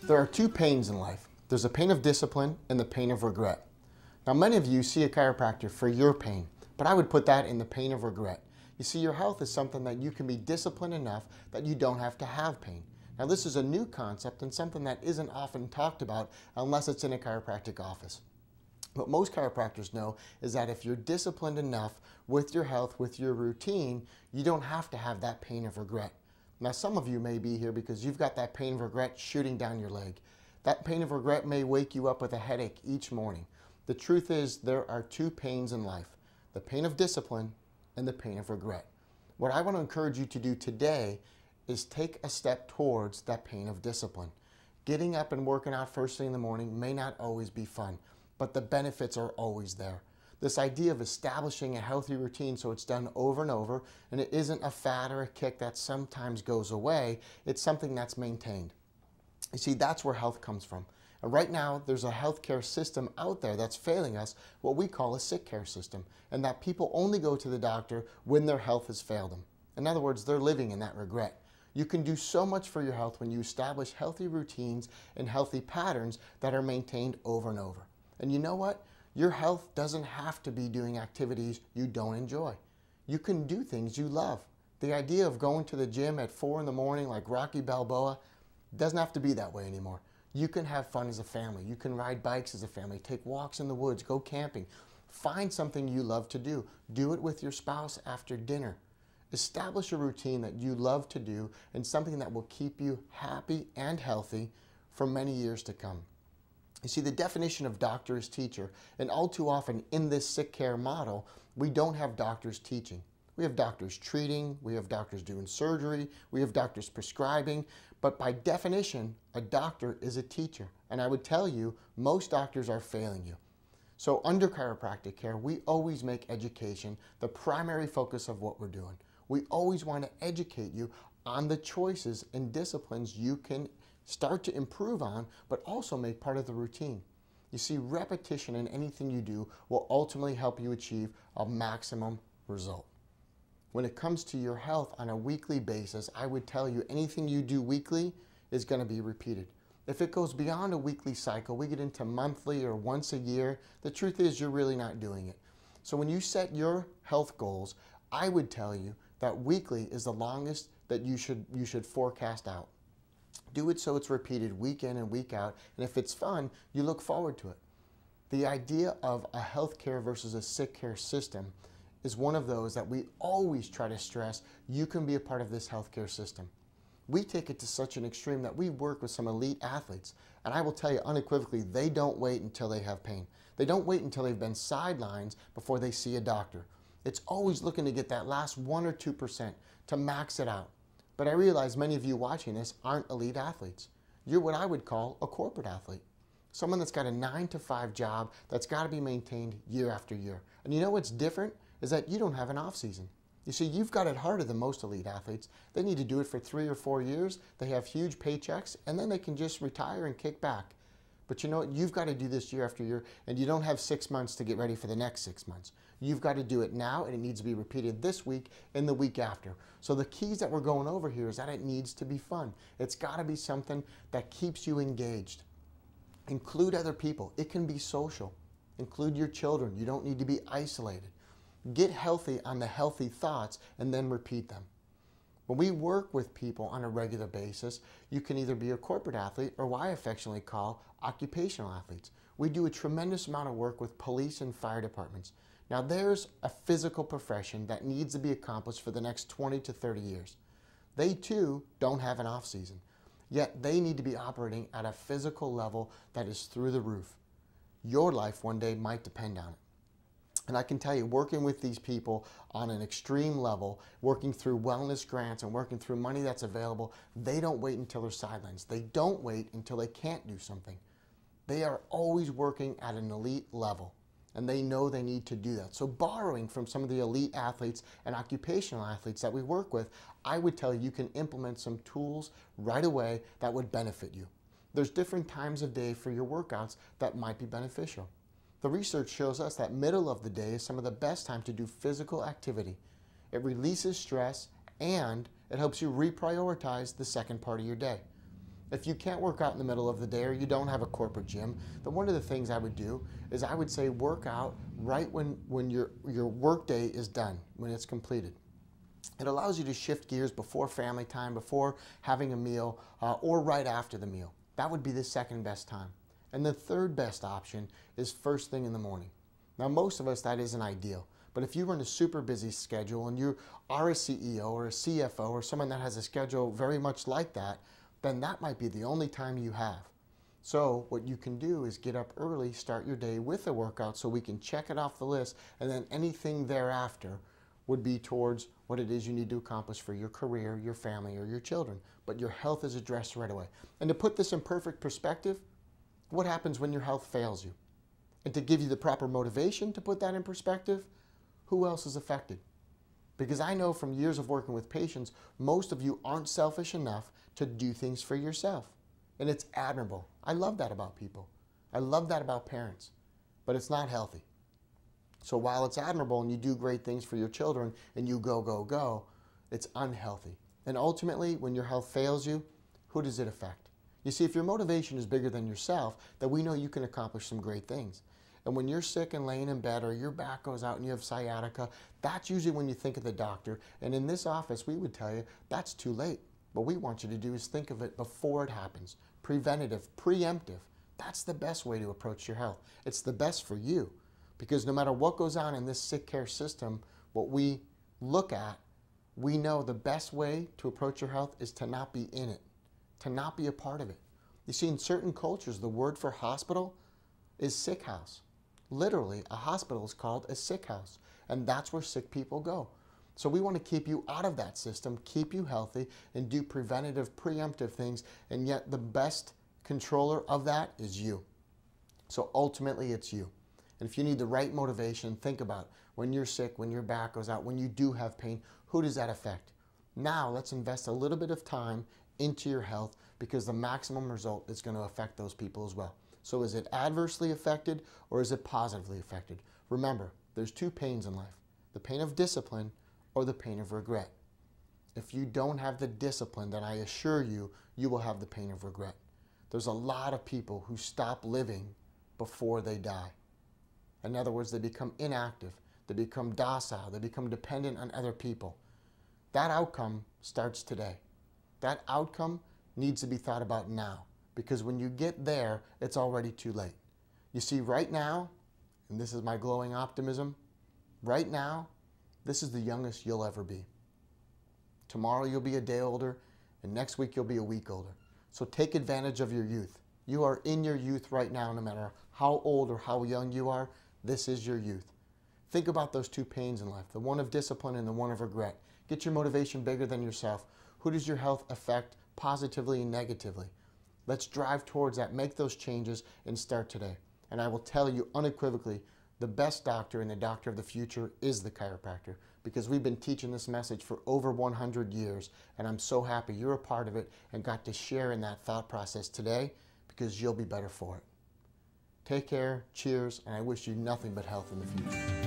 There are two pains in life. There's the pain of discipline and the pain of regret. Now, many of you see a chiropractor for your pain, but I would put that in the pain of regret. You see, your health is something that you can be disciplined enough that you don't have to have pain. Now, this is a new concept and something that isn't often talked about unless it's in a chiropractic office. What most chiropractors know is that if you're disciplined enough with your health, with your routine, you don't have to have that pain of regret. Now, some of you may be here because you've got that pain of regret shooting down your leg. That pain of regret may wake you up with a headache each morning. The truth is, there are two pains in life, the pain of discipline and the pain of regret. What I want to encourage you to do today is take a step towards that pain of discipline. Getting up and working out first thing in the morning may not always be fun, but the benefits are always there. This idea of establishing a healthy routine so it's done over and over, and it isn't a fad or a kick that sometimes goes away, it's something that's maintained. You see, that's where health comes from. And right now, there's a healthcare system out there that's failing us, what we call a sick care system, and that people only go to the doctor when their health has failed them. In other words, they're living in that regret. You can do so much for your health when you establish healthy routines and healthy patterns that are maintained over and over. And you know what? Your health doesn't have to be doing activities you don't enjoy. You can do things you love. The idea of going to the gym at 4 in the morning like Rocky Balboa doesn't have to be that way anymore. You can have fun as a family. You can ride bikes as a family, take walks in the woods, go camping. Find something you love to do. Do it with your spouse after dinner. Establish a routine that you love to do and something that will keep you happy and healthy for many years to come. You see, the definition of doctor is teacher, and all too often in this sick care model, we don't have doctors teaching. We have doctors treating, we have doctors doing surgery, we have doctors prescribing, but by definition, a doctor is a teacher. And I would tell you, most doctors are failing you. So under chiropractic care, we always make education the primary focus of what we're doing. We always want to educate you on the choices and disciplines you can start to improve on, but also make part of the routine. You see, repetition in anything you do will ultimately help you achieve a maximum result. When it comes to your health on a weekly basis, I would tell you anything you do weekly is going to be repeated. If it goes beyond a weekly cycle, we get into monthly or once a year, the truth is you're really not doing it. So when you set your health goals, I would tell you that weekly is the longest that you should forecast out. Do it so it's repeated week in and week out, and if it's fun, you look forward to it. The idea of a healthcare versus a sick care system is one of those that we always try to stress. You can be a part of this healthcare system. We take it to such an extreme that we work with some elite athletes, and I will tell you unequivocally, they don't wait until they have pain. They don't wait until they've been sidelined before they see a doctor. It's always looking to get that last 1 or 2% to max it out. But I realize many of you watching this aren't elite athletes. You're what I would call a corporate athlete. Someone that's got a 9-to-5 job that's got to be maintained year after year. And you know what's different is that you don't have an off season. You see, you've got it harder than most elite athletes. They need to do it for 3 or 4 years. They have huge paychecks, and then they can just retire and kick back. But you know what? You've got to do this year after year, and you don't have 6 months to get ready for the next 6 months. You've got to do it now, and it needs to be repeated this week and the week after. So the keys that we're going over here is that it needs to be fun. It's got to be something that keeps you engaged. Include other people. It can be social. Include your children. You don't need to be isolated. Get healthy on the healthy thoughts and then repeat them. When we work with people on a regular basis, you can either be a corporate athlete or what I affectionately call occupational athletes. We do a tremendous amount of work with police and fire departments. Now there's a physical profession that needs to be accomplished for the next 20 to 30 years. They too don't have an off season, yet they need to be operating at a physical level that is through the roof. Your life one day might depend on it. And I can tell you, working with these people on an extreme level, working through wellness grants and working through money that's available, they don't wait until they're sidelines. They don't wait until they can't do something. They are always working at an elite level, and they know they need to do that. So borrowing from some of the elite athletes and occupational athletes that we work with, I would tell you, you can implement some tools right away that would benefit you. There's different times of day for your workouts that might be beneficial. The research shows us that middle of the day is some of the best time to do physical activity. It releases stress and it helps you reprioritize the second part of your day. If you can't work out in the middle of the day or you don't have a corporate gym, then one of the things I would do is I would say work out right when your work day is done, when it's completed. It allows you to shift gears before family time, before having a meal, or right after the meal. That would be the second best time. And the third best option is first thing in the morning. Now, most of us, that isn't ideal. But if you run a super busy schedule and you are a CEO or a CFO or someone that has a schedule very much like that, then that might be the only time you have. So what you can do is get up early, start your day with a workout so we can check it off the list, and then anything thereafter would be towards what it is you need to accomplish for your career, your family, or your children. But your health is addressed right away. And to put this in perfect perspective, what happens when your health fails you? And to give you the proper motivation to put that in perspective, who else is affected? Because I know from years of working with patients, most of you aren't selfish enough to do things for yourself. And it's admirable. I love that about people. I love that about parents. But it's not healthy. So while it's admirable and you do great things for your children and you go, go, go, it's unhealthy. And ultimately, when your health fails you, who does it affect? You see, if your motivation is bigger than yourself, then we know you can accomplish some great things. And when you're sick and laying in bed or your back goes out and you have sciatica, that's usually when you think of the doctor. And in this office, we would tell you that's too late. What we want you to do is think of it before it happens. Preventative, preemptive. That's the best way to approach your health. It's the best for you. Because no matter what goes on in this sick care system, what we look at, we know the best way to approach your health is to not be in it, to not be a part of it. You see, in certain cultures, the word for hospital is sick house. Literally, a hospital is called a sick house, and that's where sick people go. So we want to keep you out of that system, keep you healthy, and do preventative, preemptive things, and yet the best controller of that is you. So ultimately, it's you. And if you need the right motivation, think about when you're sick, when your back goes out, when you do have pain, who does that affect? Now let's invest a little bit of time into your health because the maximum result is going to affect those people as well. So is it adversely affected or is it positively affected? Remember, there's two pains in life, the pain of discipline or the pain of regret. If you don't have the discipline, then I assure you, you will have the pain of regret. There's a lot of people who stop living before they die. In other words, they become inactive, they become docile, they become dependent on other people. That outcome starts today. That outcome needs to be thought about now, because when you get there, it's already too late. You see, right now, and this is my glowing optimism, right now, this is the youngest you'll ever be. Tomorrow you'll be a day older, and next week you'll be a week older. So take advantage of your youth. You are in your youth right now, no matter how old or how young you are. This is your youth. Think about those two pains in life, the one of discipline and the one of regret. Get your motivation bigger than yourself. Who does your health affect positively and negatively? Let's drive towards that, make those changes, and start today. And I will tell you unequivocally, the best doctor and the doctor of the future is the chiropractor, because we've been teaching this message for over 100 years, and I'm so happy you're a part of it and got to share in that thought process today, because you'll be better for it. Take care, cheers, and I wish you nothing but health in the future.